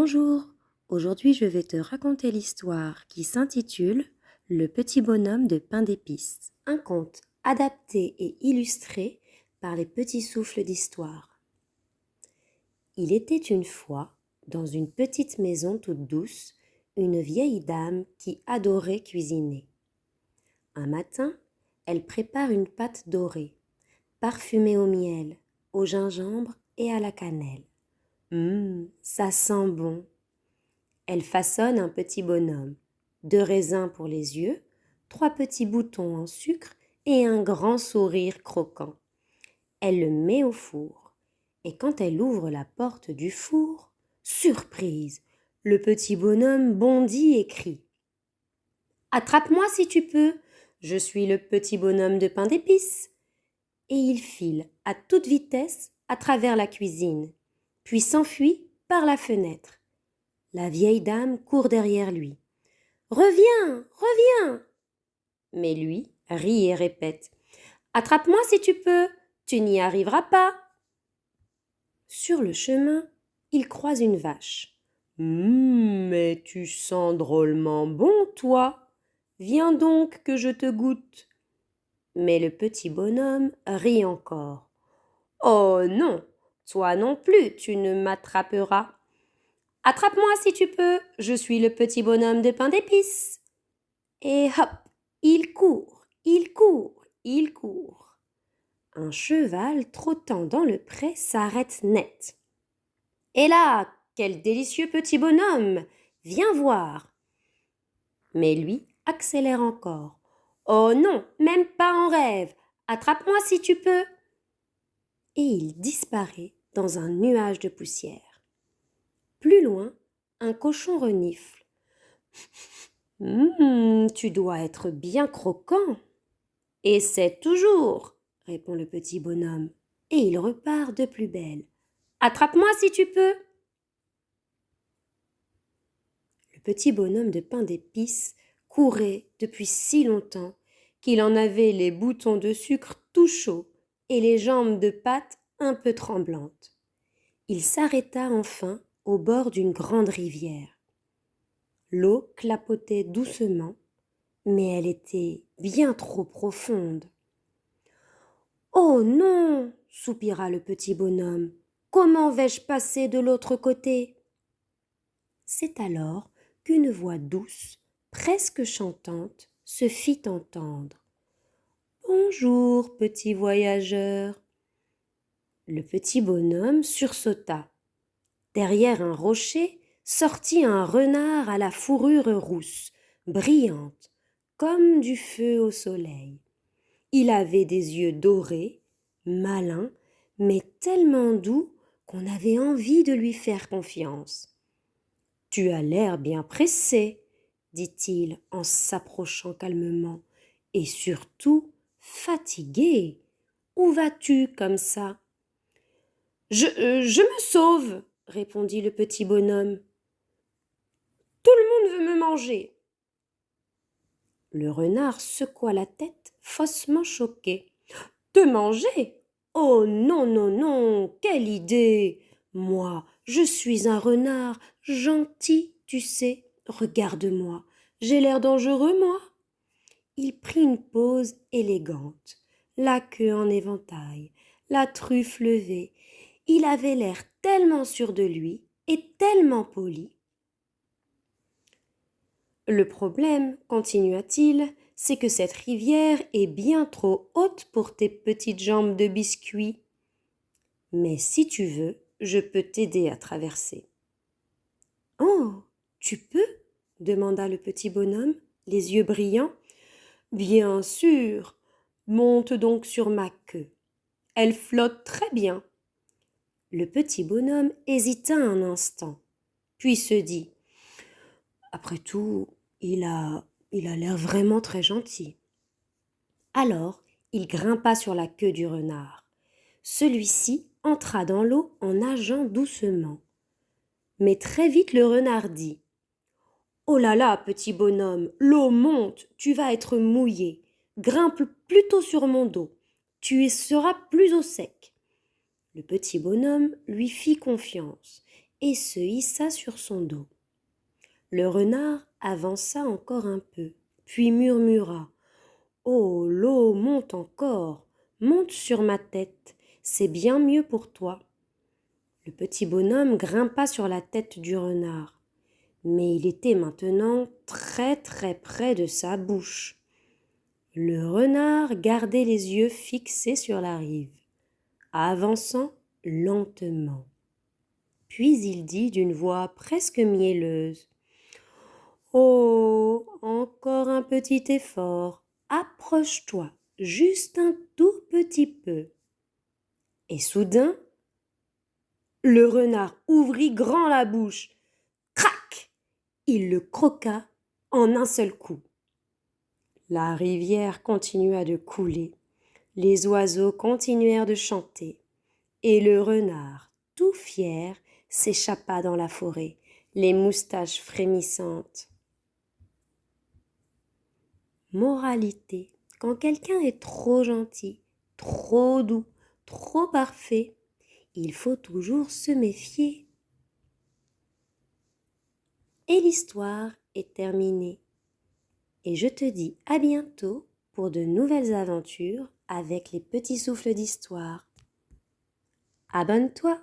Bonjour, aujourd'hui je vais te raconter l'histoire qui s'intitule Le petit bonhomme de pain d'épices, un conte adapté et illustré par les petits souffles d'histoire. Il était une fois, dans une petite maison toute douce, une vieille dame qui adorait cuisiner. Un matin, elle prépare une pâte dorée, parfumée au miel, au gingembre et à la cannelle. Ça sent bon. Elle façonne un petit bonhomme, 2 raisins pour les yeux, 3 petits boutons en sucre et un grand sourire croquant. Elle le met au four, et quand elle ouvre la porte du four, surprise, le petit bonhomme bondit et crie: Attrape-moi si tu peux, je suis le petit bonhomme de pain d'épices. Et il file à toute vitesse à travers la cuisine, puis s'enfuit par la fenêtre. La vieille dame court derrière lui. Reviens, reviens. Mais lui rit et répète: Attrape-moi si tu peux, tu n'y arriveras pas. Sur le chemin, il croise une vache. Mais tu sens drôlement bon, toi. Viens donc que je te goûte. Mais le petit bonhomme rit encore. Oh non, toi non plus, tu ne m'attraperas. Attrape-moi si tu peux, je suis le petit bonhomme de pain d'épices. Et hop, il court, il court, il court. Un cheval trottant dans le pré s'arrête net. Et là, quel délicieux petit bonhomme! Viens voir. Mais lui accélère encore. Oh non, même pas en rêve. Attrape-moi si tu peux. Et il disparaît dans un nuage de poussière. Plus loin, un cochon renifle. Tu dois être bien croquant. Essaie toujours, répond le petit bonhomme, et il repart de plus belle. Attrape-moi si tu peux. Le petit bonhomme de pain d'épices courait depuis si longtemps qu'il en avait les boutons de sucre tout chauds et les jambes de pâte un peu tremblantes. Il s'arrêta enfin au bord d'une grande rivière. L'eau clapotait doucement, mais elle était bien trop profonde. Oh non, soupira le petit bonhomme, comment vais-je passer de l'autre côté? C'est alors qu'une voix douce, presque chantante, se fit entendre. Bonjour, petit voyageur. Le petit bonhomme sursauta. Derrière un rocher sortit un renard à la fourrure rousse, brillante, comme du feu au soleil. Il avait des yeux dorés, malins, mais tellement doux qu'on avait envie de lui faire confiance. « Tu as l'air bien pressé, dit-il en s'approchant calmement, et surtout fatigué. Où vas-tu comme ça? Je me sauve, répondit le petit bonhomme. Tout le monde veut me manger. Le renard secoua la tête, faussement choqué. Te manger? Oh non, non, non, quelle idée! Moi, je suis un renard, gentil, tu sais. Regarde-moi, j'ai l'air dangereux, moi. Il prit une pose élégante, la queue en éventail, la truffe levée. Il avait l'air tellement sûr de lui et tellement poli. Le problème, continua-t-il, c'est que cette rivière est bien trop haute pour tes petites jambes de biscuit. Mais si tu veux, je peux t'aider à traverser. Oh, tu peux? Demanda le petit bonhomme, les yeux brillants. Bien sûr. Monte donc sur ma queue. Elle flotte très bien. Le petit bonhomme hésita un instant, puis se dit: Après tout, il a l'air vraiment très gentil. Alors, il grimpa sur la queue du renard. Celui-ci entra dans l'eau en nageant doucement. Mais très vite le renard dit: Oh là là, petit bonhomme, l'eau monte, tu vas être mouillé. Grimpe plutôt sur mon dos, tu y seras plus au sec. Le petit bonhomme lui fit confiance et se hissa sur son dos. Le renard avança encore un peu, puis murmura: « Oh, l'eau monte encore, monte sur ma tête, c'est bien mieux pour toi. » Le petit bonhomme grimpa sur la tête du renard, mais il était maintenant très très près de sa bouche. Le renard gardait les yeux fixés sur la rive, avançant lentement. Puis il dit d'une voix presque mielleuse: « Oh, encore un petit effort, approche-toi, juste un tout petit peu. » Et soudain, le renard ouvrit grand la bouche. Crac! Il le croqua en un seul coup. La rivière continua de couler, les oiseaux continuèrent de chanter, et le renard, tout fier, s'échappa dans la forêt, les moustaches frémissantes. Moralité: quand quelqu'un est trop gentil, trop doux, trop parfait, il faut toujours se méfier. Et l'histoire est terminée. Et je te dis à bientôt pour de nouvelles aventures avec les petits souffles d'histoire. Abonne-toi!